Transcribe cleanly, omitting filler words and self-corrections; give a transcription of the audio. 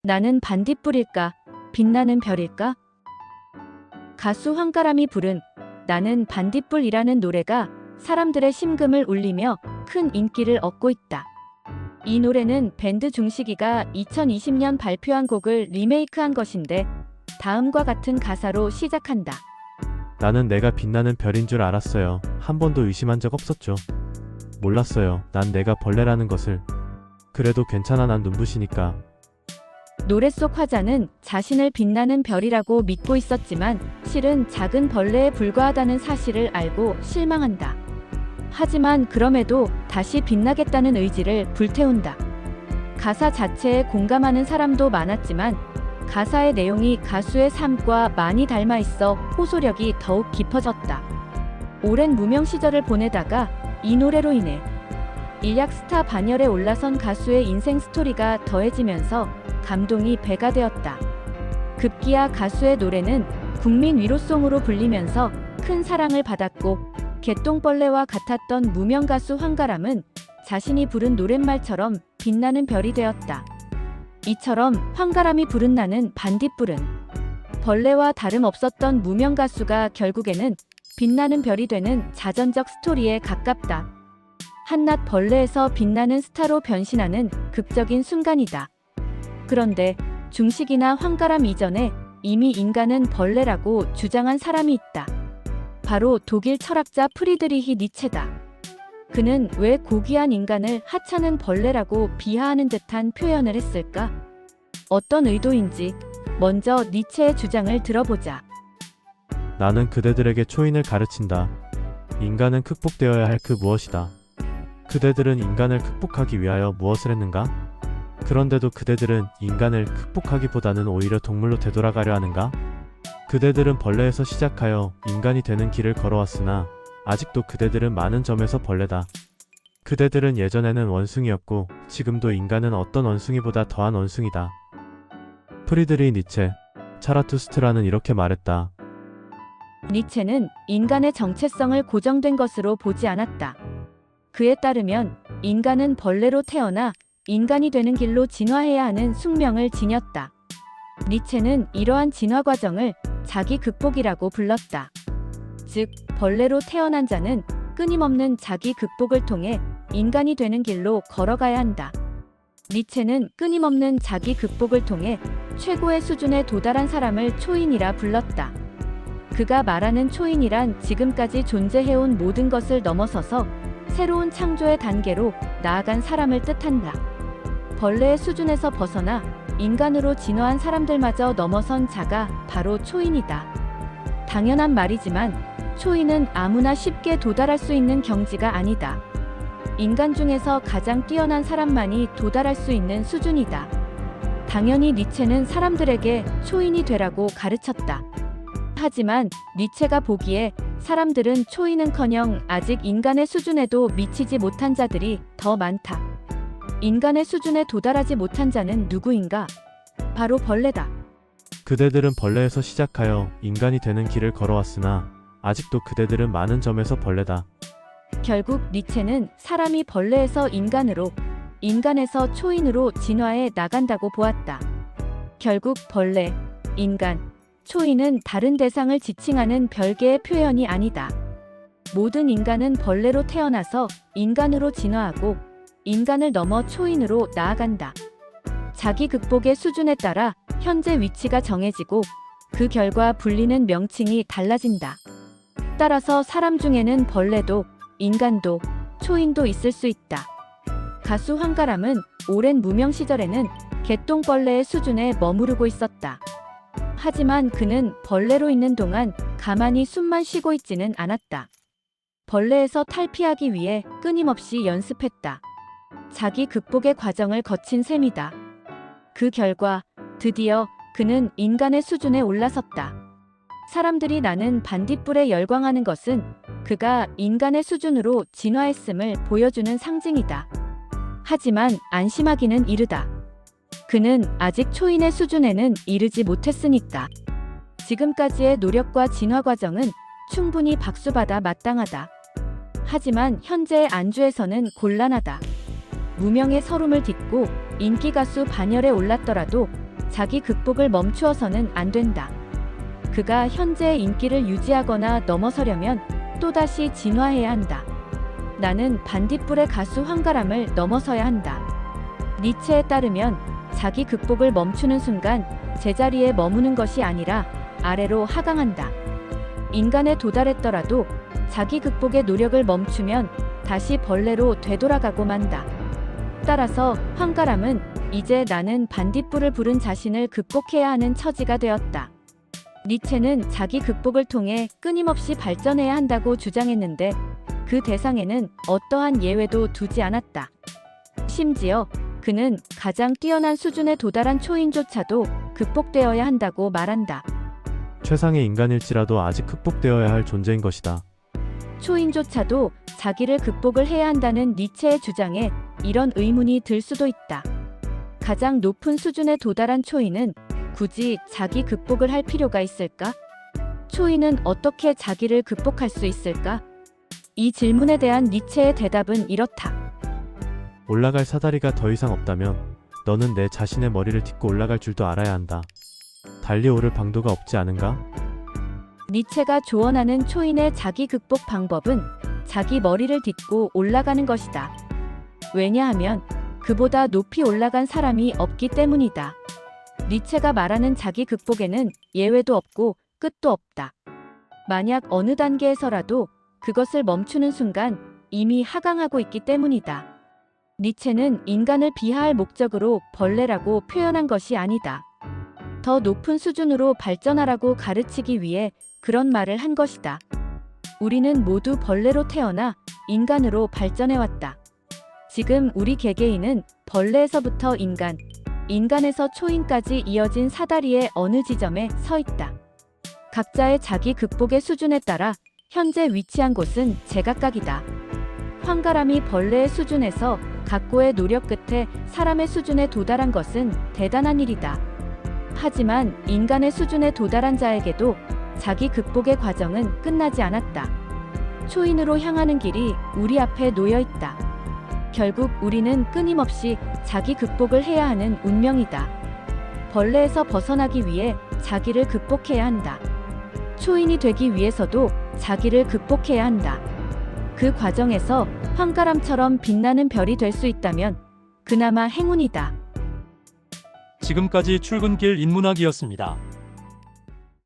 나는 반딧불일까? 빛나는 별일까? 가수 황가람이 부른 나는 반딧불이라는 노래가 사람들의 심금을 울리며 큰 인기를 얻고 있다. 이 노래는 밴드 중식이가 2020년 발표한 곡을 리메이크한 것인데 다음과 같은 가사로 시작한다. 나는 내가 빛나는 별인 줄 알았어요. 한 번도 의심한 적 없었죠. 몰랐어요. 난 내가 벌레라는 것을. 그래도 괜찮아, 난 눈부시니까. 노래 속 화자는 자신을 빛나는 별이라고 믿고 있었지만 실은 작은 벌레에 불과하다는 사실을 알고 실망한다. 하지만 그럼에도 다시 빛나겠다는 의지를 불태운다. 가사 자체에 공감하는 사람도 많았지만 가사의 내용이 가수의 삶과 많이 닮아 있어 호소력이 더욱 깊어졌다. 오랜 무명 시절을 보내다가 이 노래로 인해 일약 스타 반열에 올라선 가수의 인생 스토리가 더해지면서 감동이 배가 되었다. 급기야 가수의 노래는 국민 위로송으로 불리면서 큰 사랑을 받았고 개똥벌레와 같았던 무명 가수 황가람은 자신이 부른 노랫말처럼 빛나는 별이 되었다. 이처럼 황가람이 부른 나는 반딧불은 벌레와 다름없었던 무명 가수가 결국에는 빛나는 별이 되는 자전적 스토리에 가깝다. 한낱 벌레에서 빛나는 스타로 변신하는 극적인 순간이다. 그런데 중식이나 황가람 이전에 이미 인간은 벌레라고 주장한 사람이 있다. 바로 독일 철학자 프리드리히 니체다. 그는 왜 고귀한 인간을 하찮은 벌레라고 비하하는 듯한 표현을 했을까? 어떤 의도인지 먼저 니체의 주장을 들어보자. 나는 그대들에게 초인을 가르친다. 인간은 극복되어야 할 그 무엇이다. 그대들은 인간을 극복하기 위하여 무엇을 했는가? 그런데도 그대들은 인간을 극복하기보다는 오히려 동물로 되돌아가려 하는가? 그대들은 벌레에서 시작하여 인간이 되는 길을 걸어왔으나 아직도 그대들은 많은 점에서 벌레다. 그대들은 예전에는 원숭이였고 지금도 인간은 어떤 원숭이보다 더한 원숭이다. 프리드리히 니체, 차라투스트라는 이렇게 말했다. 니체는 인간의 정체성을 고정된 것으로 보지 않았다. 그에 따르면 인간은 벌레로 태어나 인간이 되는 길로 진화해야 하는 숙명을 지녔다. 니체는 이러한 진화 과정을 자기 극복이라고 불렀다. 즉, 벌레로 태어난 자는 끊임없는 자기 극복을 통해 인간이 되는 길로 걸어가야 한다. 니체는 끊임없는 자기 극복을 통해 최고의 수준에 도달한 사람을 초인이라 불렀다. 그가 말하는 초인이란 지금까지 존재해온 모든 것을 넘어서서 새로운 창조의 단계로 나아간 사람을 뜻한다. 벌레의 수준에서 벗어나 인간으로 진화한 사람들마저 넘어선 자가 바로 초인이다. 당연한 말이지만 초인은 아무나 쉽게 도달할 수 있는 경지가 아니다. 인간 중에서 가장 뛰어난 사람만이 도달할 수 있는 수준이다. 당연히 니체는 사람들에게 초인이 되라고 가르쳤다. 하지만 니체가 보기에 사람들은 초인은커녕 아직 인간의 수준에도 미치지 못한 자들이 더 많다. 인간의 수준에 도달하지 못한 자는 누구인가? 바로 벌레다. 그대들은 벌레에서 시작하여 인간이 되는 길을 걸어왔으나 아직도 그대들은 많은 점에서 벌레다. 결국 니체는 사람이 벌레에서 인간으로, 인간에서 초인으로 진화해 나간다고 보았다. 결국 벌레, 인간, 초인은 다른 대상을 지칭하는 별개의 표현이 아니다. 모든 인간은 벌레로 태어나서 인간으로 진화하고 인간을 넘어 초인으로 나아간다. 자기 극복의 수준에 따라 현재 위치가 정해지고 그 결과 불리는 명칭이 달라진다. 따라서 사람 중에는 벌레도 인간도 초인도 있을 수 있다. 가수 황가람은 오랜 무명 시절에는 개똥벌레의 수준에 머무르고 있었다. 하지만 그는 벌레로 있는 동안 가만히 숨만 쉬고 있지는 않았다. 벌레에서 탈피하기 위해 끊임없이 연습했다. 자기 극복의 과정을 거친 셈이다. 그 결과 드디어 그는 인간의 수준에 올라섰다. 사람들이 나는 반딧불에 열광하는 것은 그가 인간의 수준으로 진화했음을 보여주는 상징이다. 하지만 안심하기는 이르다. 그는 아직 초인의 수준에는 이르지 못했으니까. 지금까지의 노력과 진화 과정은 충분히 박수받아 마땅하다. 하지만 현재의 안주에서는 곤란하다. 무명의 서름을 딛고 인기 가수 반열에 올랐더라도 자기 극복을 멈추어서는 안 된다. 그가 현재의 인기를 유지하거나 넘어서려면 또다시 진화해야 한다. 나는 반딧불의 가수 황가람을 넘어서야 한다. 니체에 따르면 자기 극복을 멈추는 순간 제자리에 머무는 것이 아니라 아래로 하강한다. 인간에 도달했더라도 자기 극복의 노력을 멈추면 다시 벌레로 되돌아가고 만다. 따라서 황가람은 이제 나는 반딧불을 부른 자신을 극복해야 하는 처지가 되었다. 니체는 자기 극복을 통해 끊임없이 발전해야 한다고 주장했는데 그 대상에는 어떠한 예외도 두지 않았다. 심지어 그는 가장 뛰어난 수준에 도달한 초인조차도 극복되어야 한다고 말한다. 최상의 인간일지라도 아직 극복되어야 할 존재인 것이다. 초인조차도 자기를 극복을 해야 한다는 니체의 주장에 이런 의문이 들 수도 있다. 가장 높은 수준에 도달한 초인은 굳이 자기 극복을 할 필요가 있을까? 초인은 어떻게 자기를 극복할 수 있을까? 이 질문에 대한 니체의 대답은 이렇다. 올라갈 사다리가 더 이상 없다면 너는 내 자신의 머리를 딛고 올라갈 줄도 알아야 한다. 달리 오를 방도가 없지 않은가? 니체가 조언하는 초인의 자기 극복 방법은 자기 머리를 딛고 올라가는 것이다. 왜냐하면 그보다 높이 올라간 사람이 없기 때문이다. 니체가 말하는 자기 극복에는 예외도 없고 끝도 없다. 만약 어느 단계에서라도 그것을 멈추는 순간 이미 하강하고 있기 때문이다. 니체는 인간을 비하할 목적으로 벌레라고 표현한 것이 아니다. 더 높은 수준으로 발전하라고 가르치기 위해 그런 말을 한 것이다. 우리는 모두 벌레로 태어나 인간으로 발전해왔다. 지금 우리 개개인은 벌레에서부터 인간, 인간에서 초인까지 이어진 사다리의 어느 지점에 서 있다. 각자의 자기 극복의 수준에 따라 현재 위치한 곳은 제각각이다. 황가람이 벌레의 수준에서 각고의 노력 끝에 사람의 수준에 도달한 것은 대단한 일이다. 하지만 인간의 수준에 도달한 자에게도 자기 극복의 과정은 끝나지 않았다. 초인으로 향하는 길이 우리 앞에 놓여 있다. 결국 우리는 끊임없이 자기 극복을 해야 하는 운명이다. 벌레에서 벗어나기 위해 자기를 극복해야 한다. 초인이 되기 위해서도 자기를 극복해야 한다. 그 과정에서 황가람처럼 빛나는 별이 될 수 있다면 그나마 행운이다. 지금까지 출근길 인문학이었습니다.